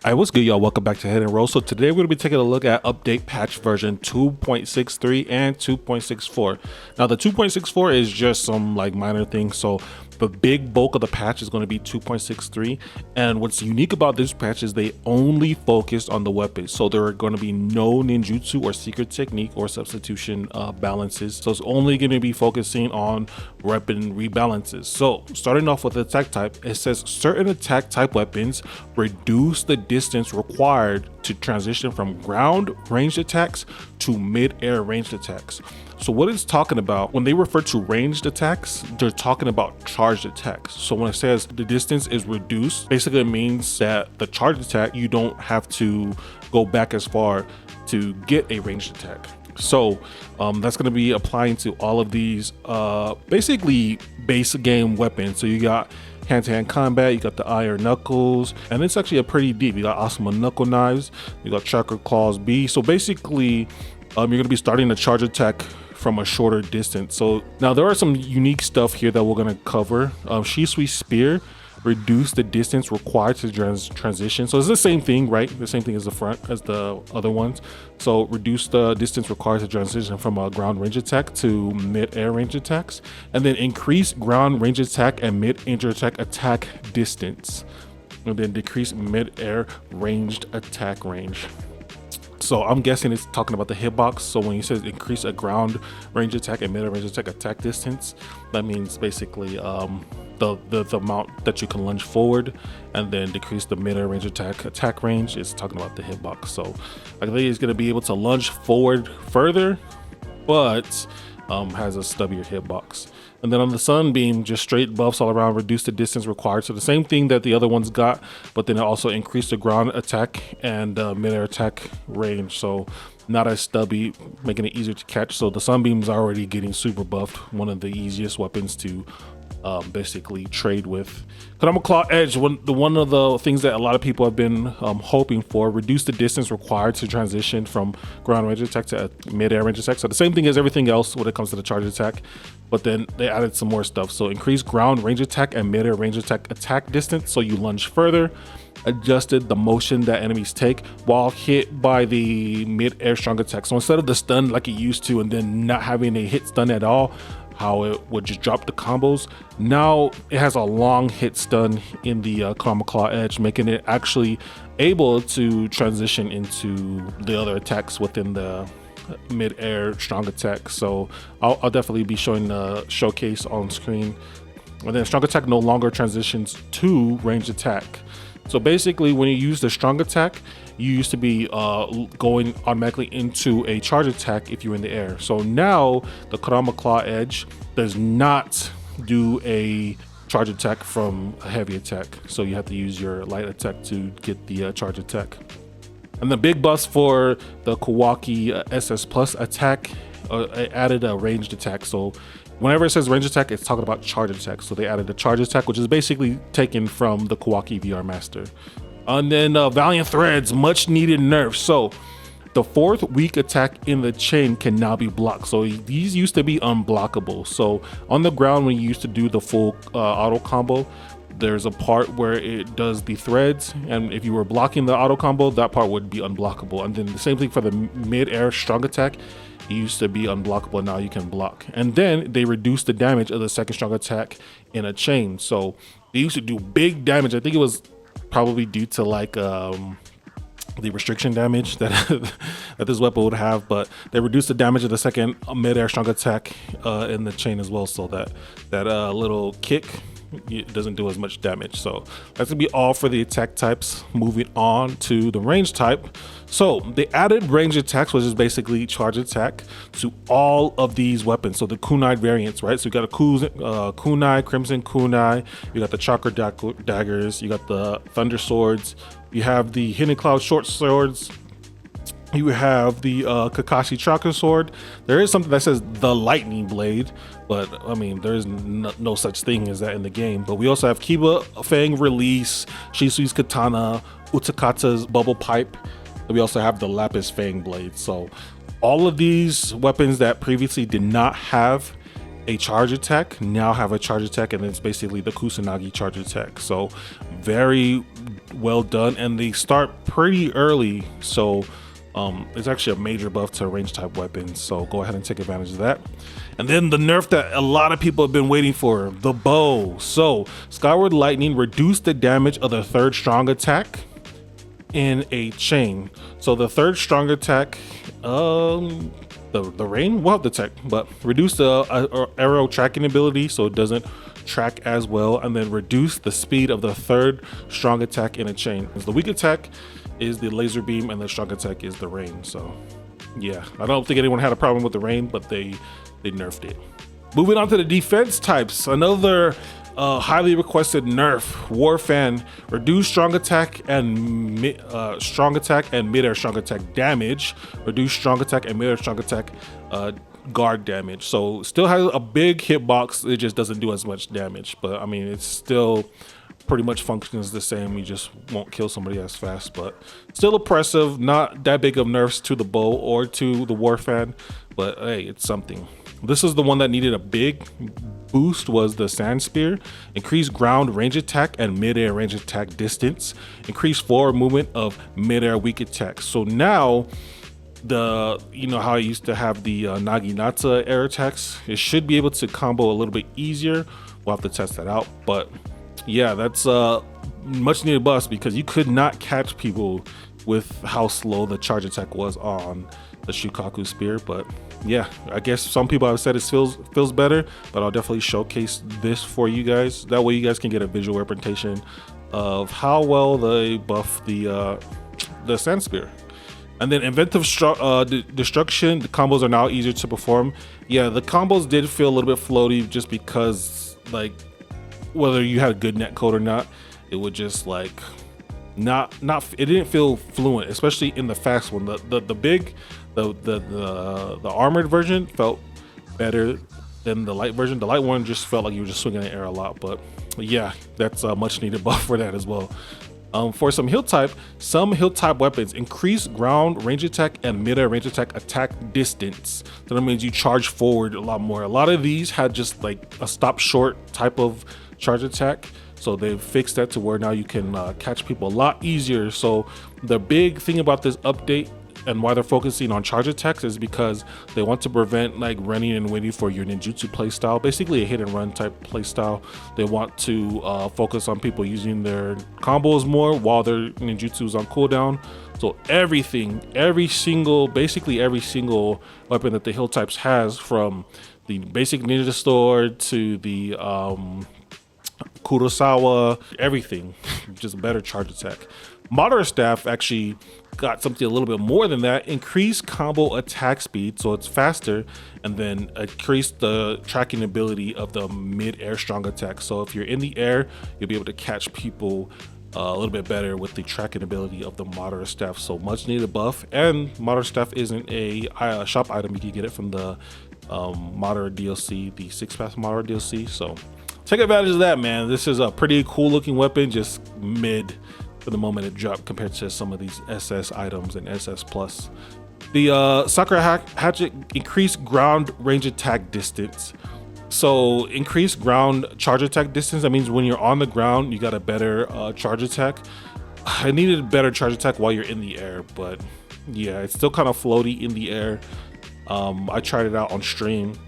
Hey, what's good, y'all? Welcome back to Hidden Roll. So today we're going to be taking a look at update patch version 2.63 and 2.64. Now the 2.64 is just some like minor things. So the big bulk of the patch is going to be 2.63. And what's unique about this patch is they only focused on the weapons. So there are going to be no ninjutsu or secret technique or substitution balances. So it's only going to be focusing on weapon rebalances. So starting off with attack type, it says certain attack type weapons reduce the distance required to transition from ground ranged attacks to mid-air ranged attacks. So what it's talking about, when they refer to ranged attacks, they're talking about charged attacks. So when it says the distance is reduced, basically it means that the charged attack, you don't have to go back as far to get a ranged attack. So that's going to be applying to all of these basically base game weapons. So you got hand-to-hand combat, you got the iron knuckles, and it's actually a pretty deep. You got Asuma knuckle knives, you got chakra claws B. So basically you're going to be starting a charge attack from a shorter distance. So now there are some unique stuff here that we're going to cover. Shisui spear reduce the distance required to transition. So it's the same thing, right? The same thing as the front as the other ones. So reduce the distance required to transition from a ground range attack to mid-air range attacks, and then increase ground range attack and mid-range attack distance, and then decrease mid-air ranged attack range. So I'm guessing it's talking about the hitbox. So when it says increase a ground range attack and mid range attack distance, that means basically the amount that you can lunge forward, and then decrease the mid range attack range is talking about the hitbox. So I think it's going to be able to lunge forward further, but has a stubbier hitbox. And then on the sunbeam, just straight buffs all around, reduce the distance required. So the same thing that the other ones got, but then it also increased the ground attack and mid-air attack range. So not as stubby, making it easier to catch. So the sunbeam's already getting super buffed. One of the easiest weapons to basically trade with. Kurama Claw Edge, one of the things that a lot of people have been hoping for, reduce the distance required to transition from ground range attack to mid-air range attack. So the same thing as everything else when it comes to the charge attack, but then they added some more stuff. So increase ground range attack and mid-air range attack distance, so you lunge further. Adjusted the motion that enemies take while hit by the mid-air strong attack. So instead of the stun like it used to and then not having a hit stun at all, how it would just drop the combos, now it has a long hit stun in the Kurama Claw Edge, making it actually able to transition into the other attacks within the mid-air strong attack. So I'll definitely be showing the showcase on screen. And then strong attack no longer transitions to range attack. So basically when you use the strong attack, you used to be going automatically into a charge attack if you're in the air. So now the Kurama Claw Edge does not do a charge attack from a heavy attack. So you have to use your light attack to get the charge attack. And the big buffs for the Kawaki SS Plus attack, added a ranged attack. So whenever it says range attack, it's talking about charge attack. So they added a charge attack, which is basically taken from the Kawaki VR Master. And then Valiant Threads, much needed nerf. So the fourth weak attack in the chain can now be blocked. So these used to be unblockable. So on the ground, when you used to do the full auto combo, there's a part where it does the threads, and if you were blocking the auto combo, that part would be unblockable. And then the same thing for the mid-air strong attack. It used to be unblockable, now you can block. And then they reduced the damage of the second strong attack in a chain. So they used to do big damage. I think it was probably due to like the restriction damage that that this weapon would have, but they reduced the damage of the second mid-air strong attack in the chain as well, so that little kick, it doesn't do as much damage. So that's gonna be all for the attack types. Moving on to the range type. So they added range attacks, which is basically charge attack, to all of these weapons. So the kunai variants, right? So you got a kunai, crimson kunai, you got the chakra daggers, you got the thunder swords, you have the hidden cloud short swords, you have the Kakashi chakra sword. There is something that says the lightning blade, but I mean there's no such thing as that in the game. But we also have Kiba Fang release, Shisui's katana, Utakata's bubble pipe. We also have the lapis fang blade. So all of these weapons that previously did not have a charge attack, now have a charge attack, and it's basically the Kusanagi charge attack. So very well done, and they start pretty early, so it's actually a major buff to range type weapons, so go ahead and take advantage of that. And then the nerf that a lot of people have been waiting for, the bow. So Skyward Lightning reduced the damage of the third strong attack in a chain. So the third strong attack, the rain will have the tech, but reduce the arrow tracking ability so it doesn't track as well, and then reduce the speed of the third strong attack in a chain. The weak attack is the laser beam, and the strong attack is the rain. So yeah, I don't think anyone had a problem with the rain, but they nerfed it. Moving on to the defense types, another highly requested nerf, War Fan, reduce strong attack and mid-air strong attack damage, reduce strong attack and mid-air strong attack guard damage. So still has a big hitbox, it just doesn't do as much damage, but I mean it's still pretty much functions the same. You just won't kill somebody as fast, but still oppressive. Not that big of nerfs to the bow or to the War Fan, but hey, it's something. This is the one that needed a big boost, was the Sand Spear. Increase ground range attack and mid-air range attack distance. Increase forward movement of mid-air weak attack. So now, you know how I used to have the Naginata air attacks? It should be able to combo a little bit easier. We'll have to test that out. But yeah, that's much needed buff, because you could not catch people with how slow the charge attack was on the Shukaku Spear. But yeah, I guess some people have said it feels better, but I'll definitely showcase this for you guys. That way you guys can get a visual representation of how well they buff the Sand Spear. And then Inventive Destruction, the combos are now easier to perform. Yeah, the combos did feel a little bit floaty, just because like whether you had a good netcode or not, it would just like not it didn't feel fluent, especially in the fast one. The armored version felt better than the light version. The light one just felt like you were just swinging in the air a lot, but yeah, that's a much needed buff for that as well. For some hill type weapons increase ground range attack and mid-air range attack distance. So that means you charge forward a lot more. A lot of these had just like a stop short type of charge attack, so they've fixed that to where now you can catch people a lot easier. So the big thing about this update and why they're focusing on charge attacks is because they want to prevent like running and waiting for your ninjutsu playstyle, basically a hit and run type playstyle. They want to focus on people using their combos more while their ninjutsu is on cooldown. So basically every single weapon that the hill types has, from the basic ninja sword to the Kurosawa, everything, just a better charge attack. Moderate staff actually got something a little bit more than that. Increase combo attack speed, so it's faster, and then increase the tracking ability of the mid-air strong attack. So if you're in the air, you'll be able to catch people a little bit better with the tracking ability of the moderate staff. So much needed buff, and moderate staff isn't a shop item. You can get it from the moderate DLC, the 6-path moderate DLC. So take advantage of that, man. This is a pretty cool looking weapon, just mid for the moment it dropped compared to some of these SS items and SS plus. The Sakura Hatchet increased ground range attack distance. So increased ground charge attack distance, that means when you're on the ground you got a better charge attack. I needed a better charge attack while you're in the air, but yeah, it's still kind of floaty in the air. I tried it out on stream.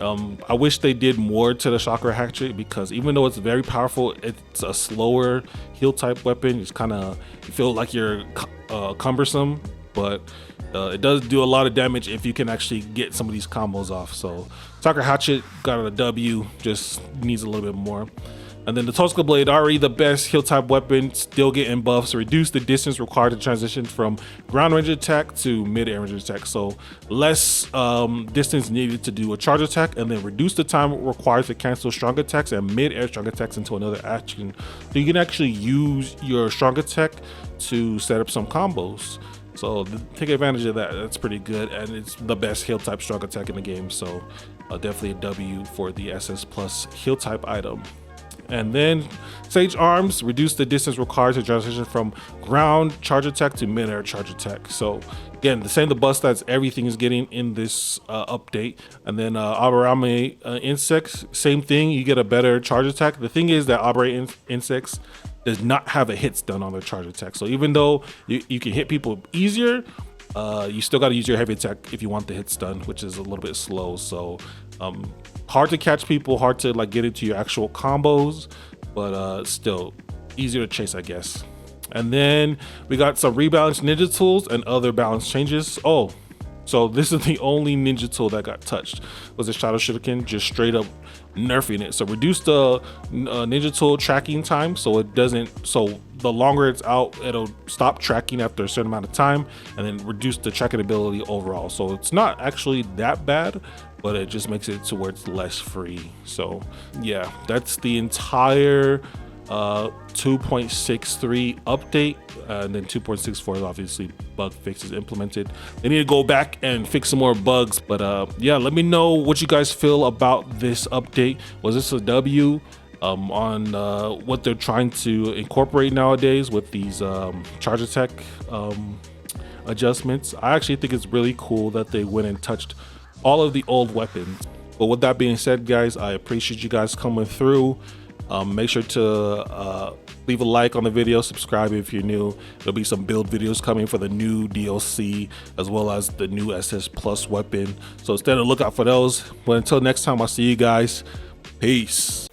I wish they did more to the Chakra Hatchet, because even though it's very powerful, it's a slower heal type weapon. It's kind of, you feel like you're cumbersome, but it does do a lot of damage if you can actually get some of these combos off. So Chakra Hatchet got a W, just needs a little bit more. And then the Tosca Blade, already the best heal type weapon, still getting buffs. Reduce the distance required to transition from ground range attack to mid-air range attack. So less distance needed to do a charge attack, and then reduce the time required to cancel strong attacks and mid-air strong attacks into another action. So you can actually use your strong attack to set up some combos. So take advantage of that. That's pretty good, and it's the best heal type strong attack in the game. So definitely a W for the SS plus heal type item. And then Sage Arms reduce the distance required to transition from ground charge attack to mid-air charge attack. So again, the same the buff stats everything is getting in this update. And then Aberame Insects, same thing, you get a better charge attack. The thing is that Aberame Insects does not have a hit stun on their charge attack. So even though you can hit people easier, you still got to use your heavy attack if you want the hit stun, which is a little bit slow. So hard to catch people, hard to like get into your actual combos, but still easier to chase, I guess. And then we got some rebalance ninja tools and other balance changes. Oh, so this is the only ninja tool that got touched, was the Shadow Shuriken, just straight up nerfing it. So reduce the ninja tool tracking time, so it doesn't, so the longer it's out, it'll stop tracking after a certain amount of time, and then reduce the tracking ability overall. So it's not actually that bad, but it just makes it to where it's less free. So yeah, that's the entire 2.63 update, and then 2.64 is obviously bug fixes implemented. They need to go back and fix some more bugs, but yeah, let me know what you guys feel about this update. Was this a W on what they're trying to incorporate nowadays with these charge attack adjustments? I actually think it's really cool that they went and touched all of the old weapons. But with that being said, guys, I appreciate you guys coming through. Make sure to leave a like on the video, subscribe if you're new. There'll be some build videos coming for the new DLC as well as the new SS Plus weapon, so stay on the lookout for those. But until next time, I'll see you guys. Peace.